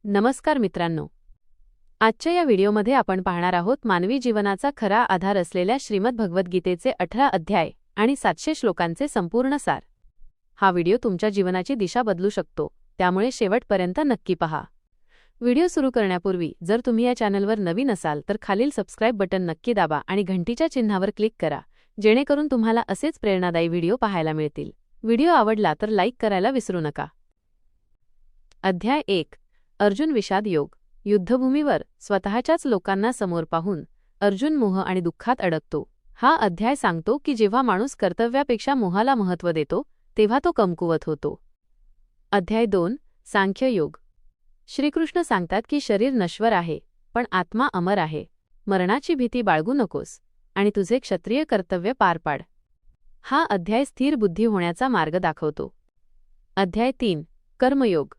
नमस्कार मित्रांनो, आजच्या या व्हिडिओमध्ये आपण पाहणार आहोत मानवी जीवनाचा खरा आधार असलेल्या श्रीमद भगवद्गीतेचे 18 अध्याय आणि 700 श्लोकांचे संपूर्ण सार। हा व्हिडिओ तुमच्या जीवनाची दिशा बदलू शकतो, त्यामुळे शेवटपर्यंत नक्की पहा। व्हिडिओ सुरू करण्यापूर्वी जर तुम्ही या चॅनलवर नवीन असाल तर खालील सबस्क्राइब बटन नक्की दाबा आणि घंटीच्या चिन्हावर क्लिक करा, जेणेकरून तुम्हाला असेच प्रेरणादायी व्हिडिओ पाहायला मिळतील। व्हिडिओ आवडला तर लाईक करायला विसरू नका। अध्याय 1, अर्जुन विषाद योग। युद्धभूमीवर स्वतःच्याच लोकांना समोर पाहून अर्जुन मोह आणि दुःखात अडकतो। हा अध्याय सांगतो की जेव्हा माणूस कर्तव्यापेक्षा मोहाला महत्त्व देतो तेव्हा तो कमकुवत होतो। अध्याय 2, सांख्य योग। श्रीकृष्ण सांगतात की शरीर नश्वर आहे पण आत्मा अमर आहे। मरणाची भीती बाळगू नकोस आणि तुझे क्षत्रिय कर्तव्य पार पाड। हा अध्याय स्थिर बुद्धी होण्याचा मार्ग दाखवतो। अध्याय 3, कर्मयोग।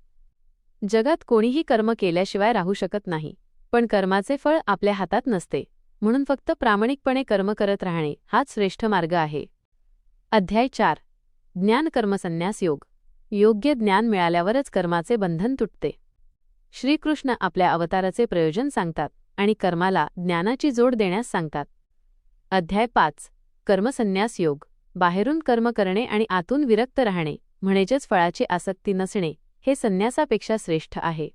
जगात कोणीही कर्म केल्याशिवाय राहू शकत नाही, पण कर्माचे फळ आपल्या हातात नसते, म्हणून फक्त प्रामाणिकपणे कर्म करत राहणे हाच श्रेष्ठ मार्ग आहे। अध्याय 4, ज्ञान कर्मसन्यास योग। योग्य ज्ञान मिळाल्यावरच कर्माचे बंधन तुटते। श्रीकृष्ण आपल्या अवताराचे प्रयोजन सांगतात आणि कर्माला ज्ञानाची जोड देण्यास सांगतात। अध्याय 5, कर्मसन्यास योग। बाहेरून कर्म करणे आणि आतून विरक्त राहणे म्हणजेच फळाची आसक्ती नसणे हे संन्यासापेक्षा श्रेष्ठ आहे।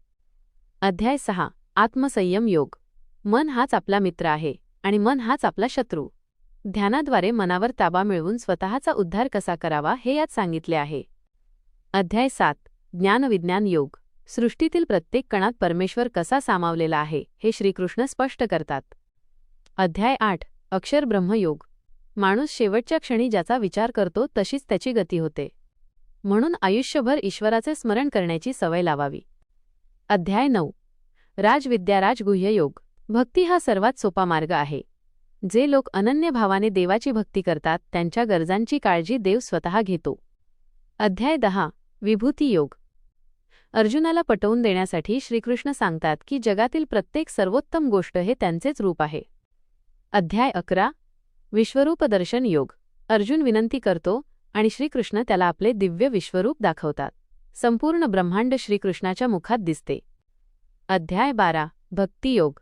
अध्याय 6, आत्मसंयम योग। मन हाच आपला मित्र आहे आणि मन हाच आपला शत्रू। ध्यानाद्वारे मनावर ताबा मिळवून स्वतःचा उद्धार कसा करावा हे यात सांगितले आहे। अध्याय 7, ज्ञानविज्ञान योग। सृष्टीतील प्रत्येक कणात परमेश्वर कसा सामावलेला आहे हे श्रीकृष्ण स्पष्ट करतात। अध्याय 8, अक्षर ब्रह्मयोग। माणूस शेवटच्या क्षणी ज्याचा विचार करतो तशीच त्याची गती होते, म्हणून आयुष्यभर ईश्वराचे स्मरण करण्याची सवय लावावी। अध्याय 9, राजविद्या राजगुह्य योग। भक्ती हा सर्वात सोपा मार्ग आहे। जे लोक अनन्य भावाने देवाची भक्ती करतात त्यांच्या गरजांची काळजी देव स्वतः घेतो। अध्याय 10, विभूती योग। अर्जुनाला पटवून देण्यासाठी श्रीकृष्ण सांगतात की जगातील प्रत्येक सर्वोत्तम गोष्ट हे त्यांचेच रूप आहे। अध्याय 11, विश्वरूप दर्शन योग। अर्जुन विनंती करतो आणि श्रीकृष्ण त्याला आपले दिव्य विश्वरूप दाखवतात। संपूर्ण ब्रह्मांड श्रीकृष्णाच्या मुखात दिसते। अध्याय 12, भक्ती योग।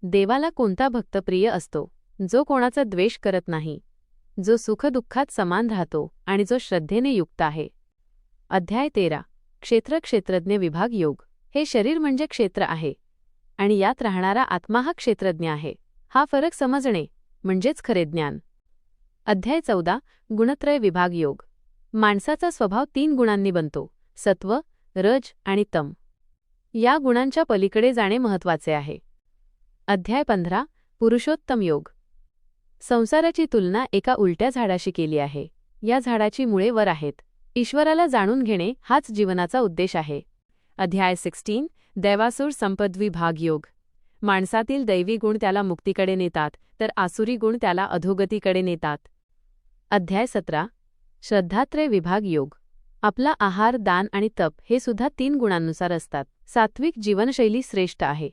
देवाला कोणता भक्त प्रिय असतो? जो कोणाचा द्वेष करत नाही, जो सुखदुःखात समान राहतो आणि जो श्रद्धेने युक्त आहे। अध्याय 13, क्षेत्रज्ञ विभाग योग। हे शरीर म्हणजे क्षेत्र आहे आणि यात राहणारा आत्मा हा क्षेत्रज्ञ आहे। हा फरक समजणे म्हणजेच खरे ज्ञान। अध्याय 14, गुणत्रय विभाग योग। माणसाचा स्वभाव 3 गुणांनी बनतो, सत्व, रज आणि तम। या गुणांच्या पलीकडे जाणे महत्त्वाचे आहे। अध्याय 15, पुरुषोत्तम योग। संसाराची तुलना एका उलट्या झाडाशी केली आहे। या झाडाची मुळे वर आहेत। ईश्वराला जाणून घेणे हाच जीवनाचा उद्देश आहे। अध्याय 16, दैवासुर संपद विभाग योग। माणसातील दैवी गुण त्याला मुक्तीकडे नेतात तर आसुरी गुण त्याला अधोगतीकडे नेतात। अध्याय 17, श्रद्धात्रय विभाग योग। आपला आहार, दान आणि तप हे सुद्धा 3 गुणांनुसार असतात। सात्विक जीवनशैली श्रेष्ठ आहे।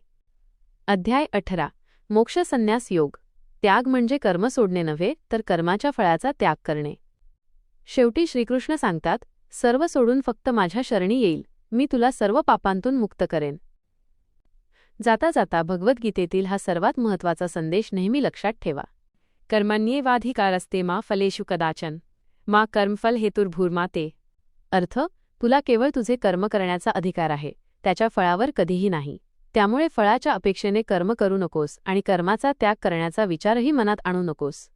अध्याय 18, मोक्ष संन्यास योग। त्याग म्हणजे कर्म सोडणे नव्हे तर कर्माच्या फळाचा त्याग करणे। शेवटी श्रीकृष्ण सांगतात, सर्व सोडून फक्त माझ्या शरणी येईल, मी तुला सर्व पापांतून मुक्त करेन। जाता जाता भगवद्गीतेतील हा सर्वात महत्त्वाचा संदेश नेहमी लक्षात ठेवा। कर्मण्येवाधिकारस्ते मा फलेषु कदाचन मा कर्मफल हेतुर्भूर्मा ते। अर्थ, तुला केवळ तुझे कर्म करण्याचा अधिकार आहे, त्याच्या फळावर कधीही नाही। त्यामुळे फळाच्या अपेक्षेने कर्म करू नकोस आणि कर्माचा त्याग करण्याचा विचारही मनात आणू नकोस।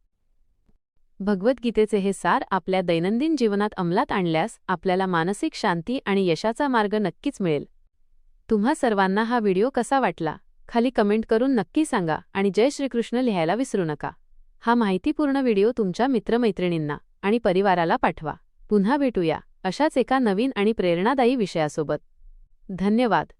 भगवद्गीतेचे हे सार आपल्या दैनंदिन जीवनात अंमलात आणल्यास आपल्याला मानसिक शांती आणि यशाचा मार्ग नक्कीच मिळेल। तुम्हा सर्वांना हा व्हिडिओ कसा वाटला खाली कमेंट करून नक्की सांगा आणि जय श्रीकृष्ण लिहायला विसरू नका। हा माहितीपूर्ण व्हिडिओ तुमच्या मित्रमैत्रिणींना आणि परिवाराला पाठवा। पुन्हा भेटूया अशाच एका नवीन आणि प्रेरणादायी विषयासोबत। धन्यवाद।